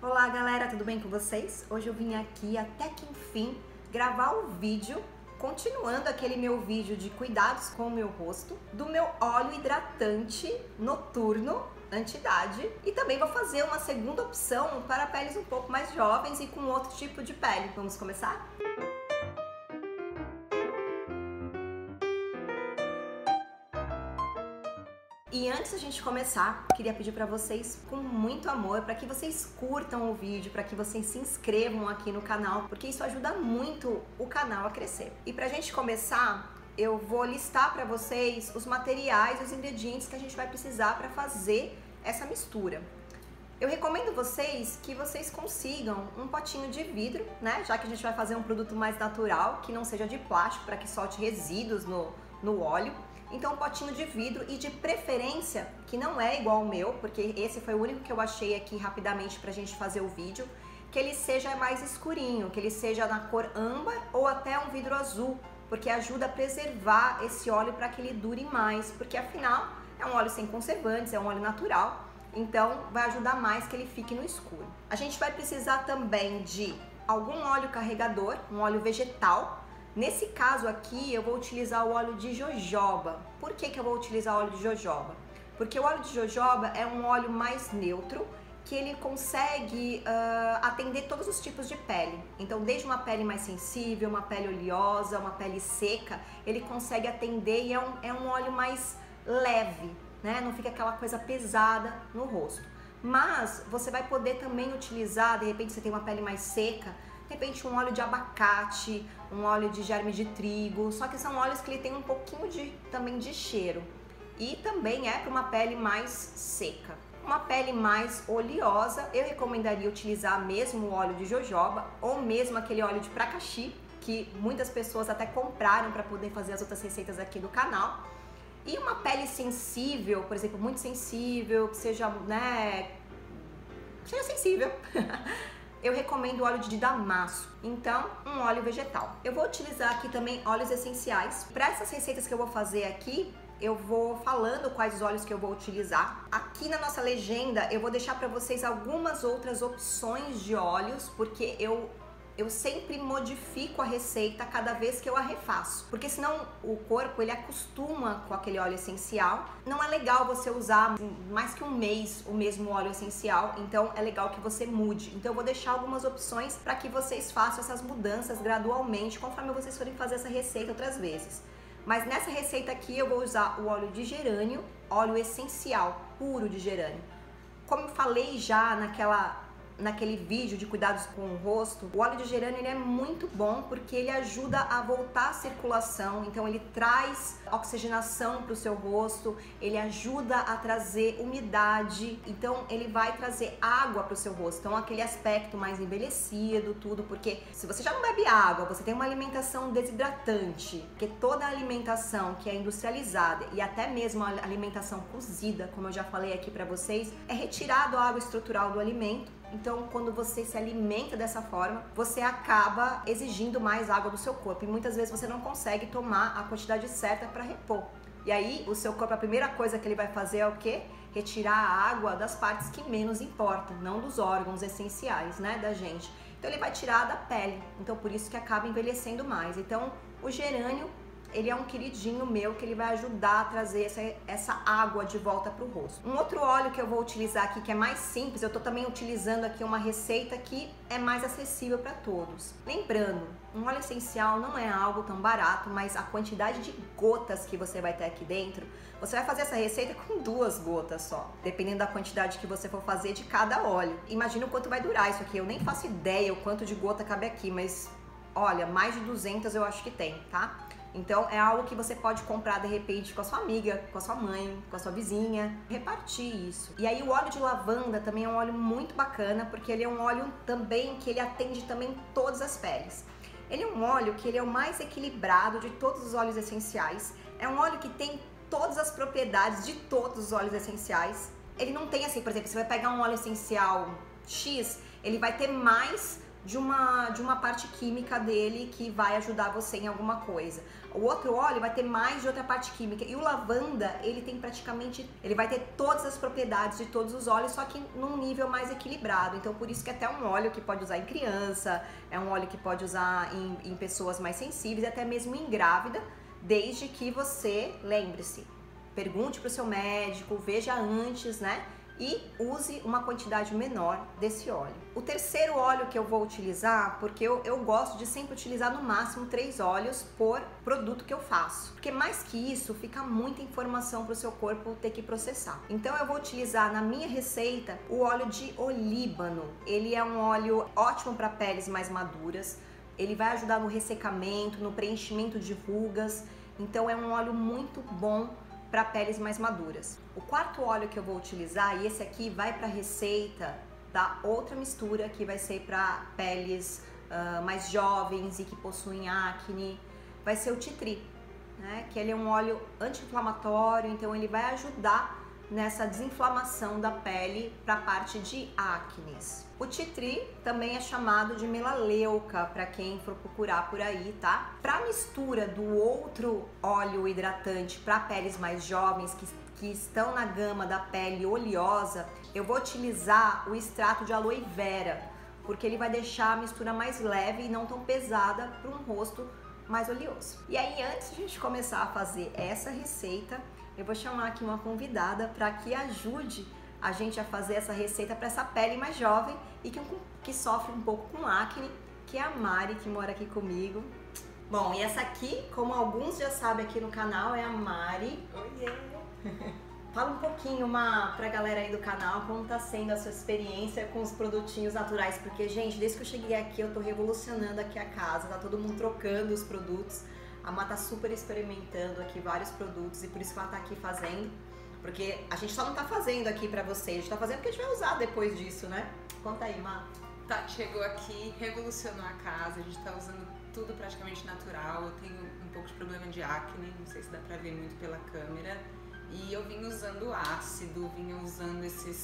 Olá galera, tudo bem com vocês? Hoje eu vim aqui até que enfim gravar o vídeo, continuando aquele meu vídeo de cuidados com o meu rosto, do meu óleo hidratante noturno anti-idade, e também vou fazer uma segunda opção para peles um pouco mais jovens e com outro tipo de pele. Vamos começar? E antes da gente começar, queria pedir para vocês, com muito amor, para que vocês curtam o vídeo, para que vocês se inscrevam aqui no canal, porque isso ajuda muito o canal a crescer. E pra gente começar, eu vou listar para vocês os materiais, os ingredientes que a gente vai precisar para fazer essa mistura. Eu recomendo que vocês consigam um potinho de vidro, né? Já que a gente vai fazer um produto mais natural, que não seja de plástico, para que solte resíduos no óleo. Então, um potinho de vidro e de preferência, que não é igual ao meu, porque esse foi o único que eu achei aqui rapidamente pra gente fazer o vídeo, que ele seja mais escurinho, que ele seja na cor âmbar ou até um vidro azul, porque ajuda a preservar esse óleo para que ele dure mais, porque afinal é um óleo sem conservantes, é um óleo natural, então vai ajudar mais que ele fique no escuro. A gente vai precisar também de algum óleo carregador, um óleo vegetal. Nesse caso aqui, eu vou utilizar o óleo de jojoba. Por que eu vou utilizar o óleo de jojoba? Porque o óleo de jojoba é um óleo mais neutro, que ele consegue atender todos os tipos de pele. Então, desde uma pele mais sensível, uma pele oleosa, uma pele seca, ele consegue atender e é um óleo mais leve, né? Não fica aquela coisa pesada no rosto. Mas você vai poder também utilizar, de repente você tem uma pele mais seca, de repente um óleo de abacate, um óleo de germe de trigo, só que são óleos que ele tem um pouquinho também de cheiro. E também é para uma pele mais seca. Uma pele mais oleosa, eu recomendaria utilizar mesmo o óleo de jojoba ou mesmo aquele óleo de pracaxi, que muitas pessoas até compraram para poder fazer as outras receitas aqui do canal. E uma pele sensível, por exemplo, muito sensível, que seja, né, seja sensível. Eu recomendo o óleo de damasco, então um óleo vegetal. Eu vou utilizar aqui também óleos essenciais. Para essas receitas que eu vou fazer aqui, eu vou falando quais os óleos que eu vou utilizar. Aqui na nossa legenda eu vou deixar para vocês algumas outras opções de óleos, porque eu sempre modifico a receita cada vez que eu a refaço, porque senão o corpo ele acostuma com aquele óleo essencial. Não é legal você usar mais que um mês o mesmo óleo essencial, então é legal que você mude. Então eu vou deixar algumas opções para que vocês façam essas mudanças gradualmente, conforme vocês forem fazer essa receita outras vezes. Mas nessa receita aqui eu vou usar o óleo de gerânio, óleo essencial, puro de gerânio. Como eu falei já naquele vídeo de cuidados com o rosto, o óleo de gerânio ele é muito bom porque ele ajuda a voltar a circulação, então ele traz oxigenação para o seu rosto, ele ajuda a trazer umidade, então ele vai trazer água para o seu rosto, então aquele aspecto mais envelhecido, tudo, porque se você já não bebe água, você tem uma alimentação desidratante, porque toda a alimentação que é industrializada e até mesmo a alimentação cozida, como eu já falei aqui para vocês, é retirado a água estrutural do alimento. Então, quando você se alimenta dessa forma, você acaba exigindo mais água do seu corpo e muitas vezes você não consegue tomar a quantidade certa para repor. E aí, o seu corpo, a primeira coisa que ele vai fazer é o quê? Retirar a água das partes que menos importam, não dos órgãos essenciais, né, da gente. Então, ele vai tirar da pele. Então, por isso que acaba envelhecendo mais. Então, o gerânio, ele é um queridinho meu que ele vai ajudar a trazer essa água de volta para o rosto. Um outro óleo que eu vou utilizar aqui, que é mais simples, eu tô também utilizando aqui uma receita que é mais acessível para todos. Lembrando, um óleo essencial não é algo tão barato, mas a quantidade de gotas que você vai ter aqui dentro, você vai fazer essa receita com 2 gotas só, dependendo da quantidade que você for fazer de cada óleo. Imagina o quanto vai durar isso aqui, eu nem faço ideia o quanto de gota cabe aqui, mas olha, mais de 200 eu acho que tem, tá? Então é algo que você pode comprar de repente com a sua amiga, com a sua mãe, com a sua vizinha, repartir isso. E aí o óleo de lavanda também é um óleo muito bacana, porque ele é um óleo também que ele atende também todas as peles. Ele é um óleo que ele é o mais equilibrado de todos os óleos essenciais. É um óleo que tem todas as propriedades de todos os óleos essenciais. Ele não tem assim, por exemplo, você vai pegar um óleo essencial X, ele vai ter mais de uma parte química dele que vai ajudar você em alguma coisa. O outro óleo vai ter mais de outra parte química. E o lavanda, ele tem praticamente, ele vai ter todas as propriedades de todos os óleos, só que num nível mais equilibrado. Então por isso que é até um óleo que pode usar em criança, é um óleo que pode usar em pessoas mais sensíveis, até mesmo em grávida, desde que você, lembre-se, pergunte para o seu médico, veja antes, né? E use uma quantidade menor desse óleo. O terceiro óleo que eu vou utilizar, porque eu gosto de sempre utilizar no máximo 3 óleos por produto que eu faço. Porque mais que isso, fica muita informação para o seu corpo ter que processar. Então eu vou utilizar na minha receita o óleo de olíbano. Ele é um óleo ótimo para peles mais maduras. Ele vai ajudar no ressecamento, no preenchimento de rugas. Então é um óleo muito bom para peles mais maduras. O quarto óleo que eu vou utilizar, e esse aqui vai para a receita da outra mistura, que vai ser para peles mais jovens e que possuem acne, vai ser o tea tree, né? Que ele é um óleo anti-inflamatório, então ele vai ajudar nessa desinflamação da pele para a parte de acnes. O tea tree também é chamado de melaleuca para quem for procurar por aí, tá? Para mistura do outro óleo hidratante para peles mais jovens que estão na gama da pele oleosa, eu vou utilizar o extrato de aloe vera, porque ele vai deixar a mistura mais leve e não tão pesada para um rosto mais oleoso. E aí, antes de a gente começar a fazer essa receita, eu vou chamar aqui uma convidada para que ajude a gente a fazer essa receita para essa pele mais jovem e que sofre um pouco com acne, que é a Mari, que mora aqui comigo. Bom, e essa aqui, como alguns já sabem aqui no canal, é a Mari. Oiê! Fala um pouquinho, pra galera aí do canal, como tá sendo a sua experiência com os produtinhos naturais, porque, gente, desde que eu cheguei aqui, eu tô revolucionando aqui a casa, tá todo mundo trocando os produtos. A Má tá super experimentando aqui vários produtos e por isso que ela tá aqui fazendo. Porque a gente só não tá fazendo aqui pra vocês, a gente tá fazendo porque a gente vai usar depois disso, né? Conta aí, Má. Tati chegou aqui, revolucionou a casa, a gente tá usando tudo praticamente natural. Eu tenho um pouco de problema de acne, não sei se dá pra ver muito pela câmera. E eu vim usando ácido, vinha usando esses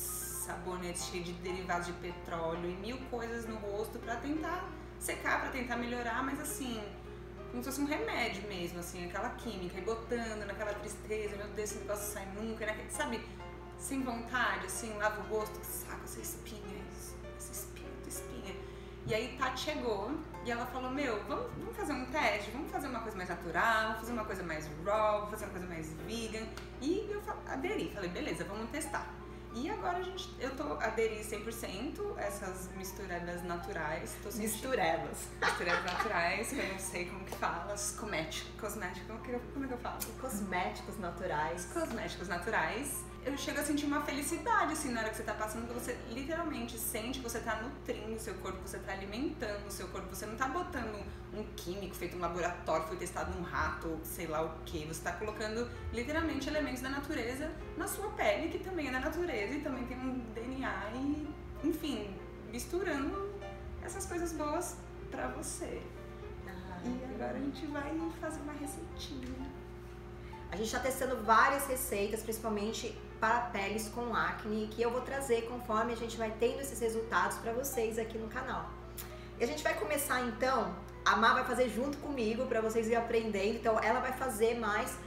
sabonetes cheios de derivados de petróleo e 1000 coisas no rosto pra tentar secar, pra tentar melhorar, mas assim, como se fosse um remédio mesmo, assim, aquela química, e botando naquela tristeza, meu Deus, esse negócio sai nunca, né? Sabe, sem vontade, assim, lava o rosto, que saco, essa espinha. E aí Tati chegou e ela falou, meu, vamos fazer um teste, vamos fazer uma coisa mais natural, vamos fazer uma coisa mais raw, vamos fazer uma coisa mais vegan. E eu aderi, falei, beleza, vamos testar. E agora eu aderi 100% essas misturadas naturais. Misturelas. Misturelas naturais, que eu não sei como que fala, como é que eu falo? Cosméticos naturais. Cosméticos naturais. Eu chego a sentir uma felicidade, assim, na hora que você tá passando, que você literalmente sente que você tá nutrindo o seu corpo, você tá alimentando o seu corpo, você não tá botando um químico feito em laboratório, foi testado num rato, sei lá o que, você tá colocando literalmente elementos da natureza na sua pele, que também é da natureza e também tem um DNA e, enfim, misturando essas coisas boas pra você. E agora a gente vai fazer uma receitinha. A gente tá testando várias receitas, principalmente para peles com acne, que eu vou trazer conforme a gente vai tendo esses resultados para vocês aqui no canal. E a gente vai começar então, a Má vai fazer junto comigo para vocês irem aprendendo, então ela vai fazer mais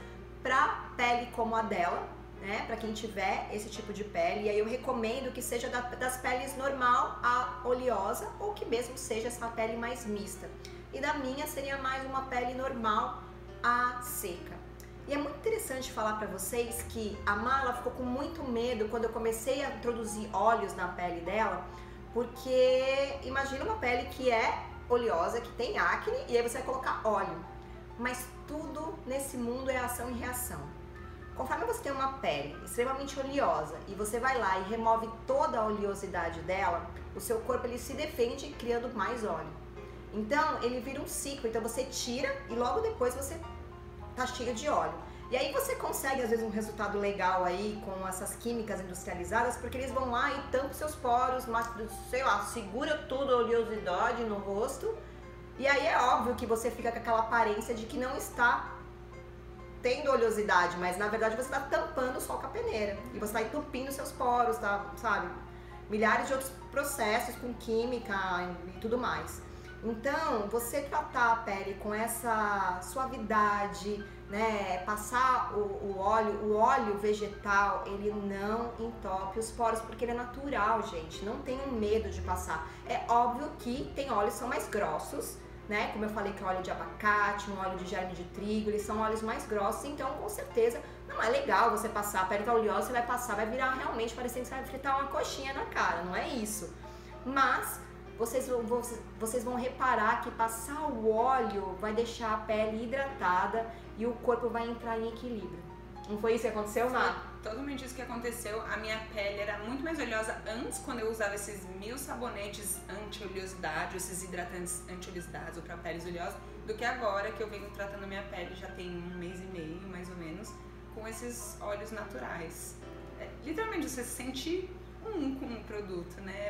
para pele como a dela, né, para quem tiver esse tipo de pele, e aí eu recomendo que seja das peles normal a oleosa ou que mesmo seja essa pele mais mista. E da minha seria mais uma pele normal a seca. E é muito interessante falar pra vocês que a Má ficou com muito medo quando eu comecei a introduzir óleos na pele dela, porque imagina uma pele que é oleosa, que tem acne, e aí você vai colocar óleo. Mas tudo nesse mundo é ação e reação. Conforme você tem uma pele extremamente oleosa e você vai lá e remove toda a oleosidade dela, o seu corpo ele se defende criando mais óleo. Então ele vira um ciclo, então você tira e logo depois você tá cheia de óleo. E aí você consegue às vezes um resultado legal aí com essas químicas industrializadas, porque eles vão lá e tampam seus poros, mas, sei lá, segura toda a oleosidade no rosto. E aí é óbvio que você fica com aquela aparência de que não está tendo oleosidade, mas na verdade você está tampando só com a peneira. E você está entupindo seus poros, tá, sabe? milhares de outros processos com química e tudo mais. Então, você tratar a pele com essa suavidade, né, passar o óleo vegetal, ele não entope os poros, porque ele é natural, gente, não tenham medo de passar. É óbvio que tem óleos que são mais grossos, né, como eu falei que é óleo de abacate, um óleo de germe de trigo, eles são óleos mais grossos, então com certeza não é legal você passar, a pele tá oleosa, você vai passar, vai virar realmente parecendo que você vai fritar uma coxinha na cara, não é isso. Mas vocês vão reparar que passar o óleo vai deixar a pele hidratada e o corpo vai entrar em equilíbrio. Não foi isso que aconteceu, Má? Totalmente isso que aconteceu. A minha pele era muito mais oleosa antes, quando eu usava esses 1000 sabonetes anti-oleosidade, esses hidratantes anti-oleosidades ou para peles oleosas, do que agora que eu venho tratando minha pele já tem 1 mês e meio, mais ou menos, com esses óleos naturais. Literalmente você se sente com um produto, né?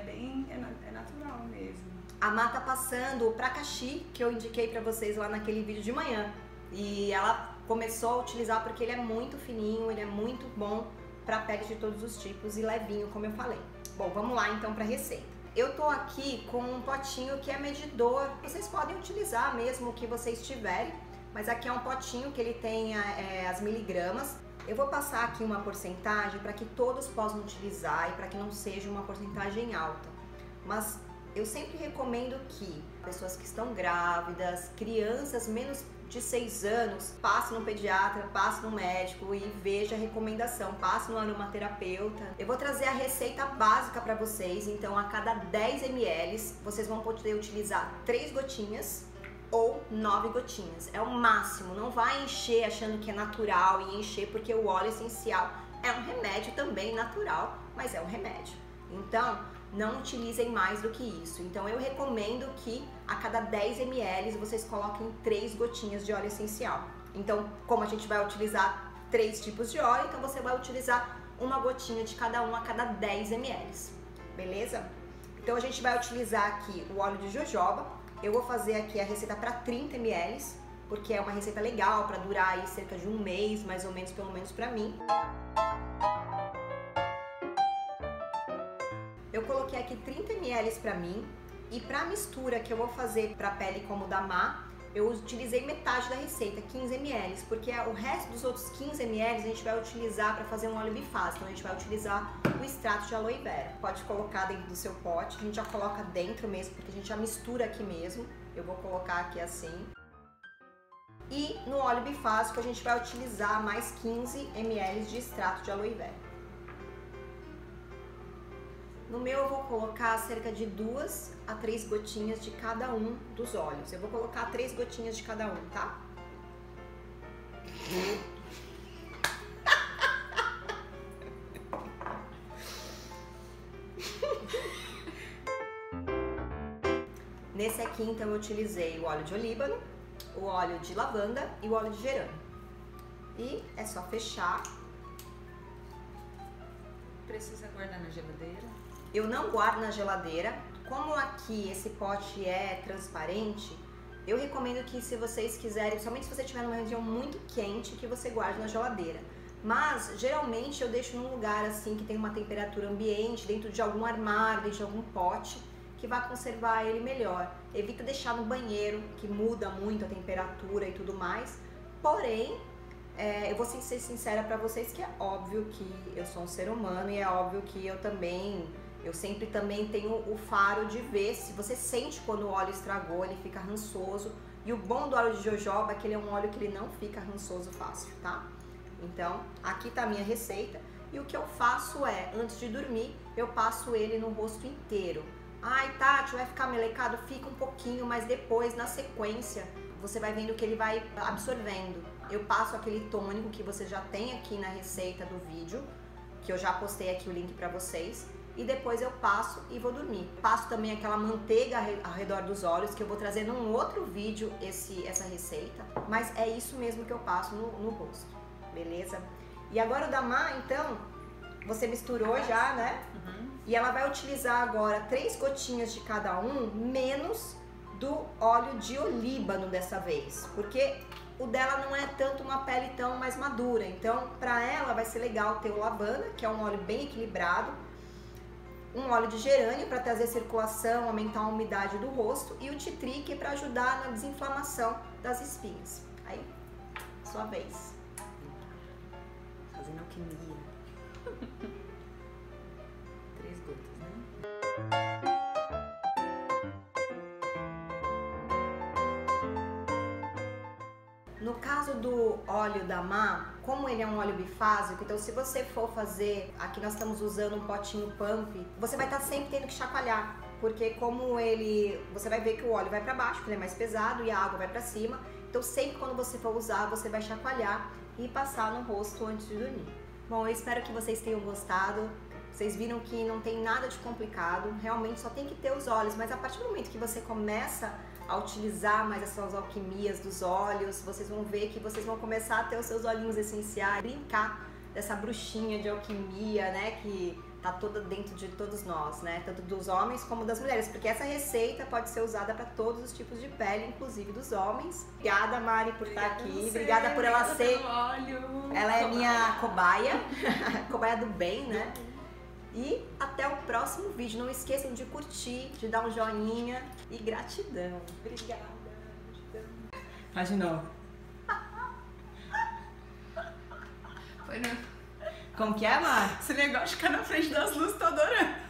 É natural mesmo. A Má tá passando o Prakashi, que eu indiquei pra vocês lá naquele vídeo de manhã. E ela começou a utilizar porque ele é muito fininho, ele é muito bom pra pele de todos os tipos e levinho, como eu falei. Bom, vamos lá então pra receita. Eu tô aqui com um potinho que é medidor. Vocês podem utilizar mesmo o que vocês tiverem, mas aqui é um potinho que ele tem as miligramas. Eu vou passar aqui uma porcentagem para que todos possam utilizar e para que não seja uma porcentagem alta. Mas eu sempre recomendo que pessoas que estão grávidas, crianças menos de 6 anos, passe no pediatra, passe no médico e veja a recomendação, passe no aromaterapeuta. Eu vou trazer a receita básica para vocês, então a cada 10 ml vocês vão poder utilizar 3 gotinhas ou 9 gotinhas, é o máximo. Não vai encher achando que é natural e encher, porque o óleo essencial é um remédio também natural, mas é um remédio. Então, não utilizem mais do que isso. Então, eu recomendo que a cada 10 ml vocês coloquem 3 gotinhas de óleo essencial. Então, como a gente vai utilizar 3 tipos de óleo, então você vai utilizar uma gotinha de cada um a cada 10 ml, beleza? Então, a gente vai utilizar aqui o óleo de jojoba. Eu vou fazer aqui a receita para 30 ml, porque é uma receita legal para durar aí cerca de 1 mês, mais ou menos, pelo menos para mim. Eu coloquei aqui 30 ml para mim e para a mistura que eu vou fazer para a pele como da Má, eu utilizei metade da receita, 15 ml, porque o resto dos outros 15 ml a gente vai utilizar para fazer um óleo bifásico, então a gente vai utilizar o extrato de aloe vera. Pode colocar dentro do seu pote, a gente já coloca dentro mesmo, porque a gente já mistura aqui mesmo. Eu vou colocar aqui assim. E no óleo bifásico a gente vai utilizar mais 15 ml de extrato de aloe vera. No meu eu vou colocar cerca de 2 a 3 gotinhas de cada um dos óleos. Eu vou colocar 3 gotinhas de cada um, tá? Nesse aqui, então, eu utilizei o óleo de olíbano, o óleo de lavanda e o óleo de gerânio. E é só fechar. Precisa guardar na geladeira? Eu não guardo na geladeira. Como aqui esse pote é transparente, eu recomendo que, se vocês quiserem, somente se você estiver numa região muito quente, que você guarde na geladeira. Mas geralmente eu deixo num lugar assim que tem uma temperatura ambiente, dentro de algum armário, dentro de algum pote, que vai conservar ele melhor. Evita deixar no banheiro, que muda muito a temperatura e tudo mais. Porém, eu vou ser sincera para vocês que é óbvio que eu sou um ser humano e é óbvio que eu sempre também tenho o faro de ver se você sente quando o óleo estragou, ele fica rançoso. E o bom do óleo de jojoba é que ele é um óleo que ele não fica rançoso fácil, tá? Então, aqui tá a minha receita. E o que eu faço é, antes de dormir, eu passo ele no rosto inteiro. Ai, Tati, vai ficar melecado? Fica um pouquinho, mas depois, na sequência, você vai vendo que ele vai absorvendo. Eu passo aquele tônico que você já tem aqui na receita do vídeo, que eu já postei aqui o link pra vocês. E depois eu passo e vou dormir. Passo também aquela manteiga ao redor dos olhos, que eu vou trazer num outro vídeo essa receita. Mas é isso mesmo que eu passo no rosto, beleza? E agora o da Má, então, você misturou já, né? Uhum. E ela vai utilizar agora 3 gotinhas de cada um, menos do óleo de olíbano dessa vez. Porque o dela não é tanto uma pele tão mais madura. Então, pra ela vai ser legal ter o lavanda, que é um óleo bem equilibrado. um óleo de gerânio para trazer circulação, aumentar a umidade do rosto, e o tea tree, que é para ajudar na desinflamação das espinhas. Aí, sua vez. Fazendo alquimia. 3 gotas, né? No caso do óleo da Má, como ele é um óleo bifásico, então se você for fazer, aqui nós estamos usando um potinho pump, você vai estar sempre tendo que chacoalhar, porque como você vai ver que o óleo vai para baixo, porque ele é mais pesado, e a água vai para cima, então sempre quando você for usar, você vai chacoalhar e passar no rosto antes de dormir. Bom, eu espero que vocês tenham gostado. Vocês viram que não tem nada de complicado, realmente só tem que ter os óleos, mas a partir do momento que você começa a utilizar mais essas alquimias dos óleos, vocês vão ver que vocês vão começar a ter os seus olhinhos essenciais, brincar dessa bruxinha de alquimia, né, que tá toda dentro de todos nós, né, tanto dos homens como das mulheres, porque essa receita pode ser usada para todos os tipos de pele, inclusive dos homens. Obrigada, Mari, por estar aqui, obrigada por ela ser, ela é minha cobaia, cobaia do bem, né? E até o próximo vídeo. Não esqueçam de curtir, de dar um joinha e gratidão. Obrigada. Gratidão. Faz de novo. Foi, né? Como que é, Mar? Esse negócio de ficar na frente das luzes, tô adorando.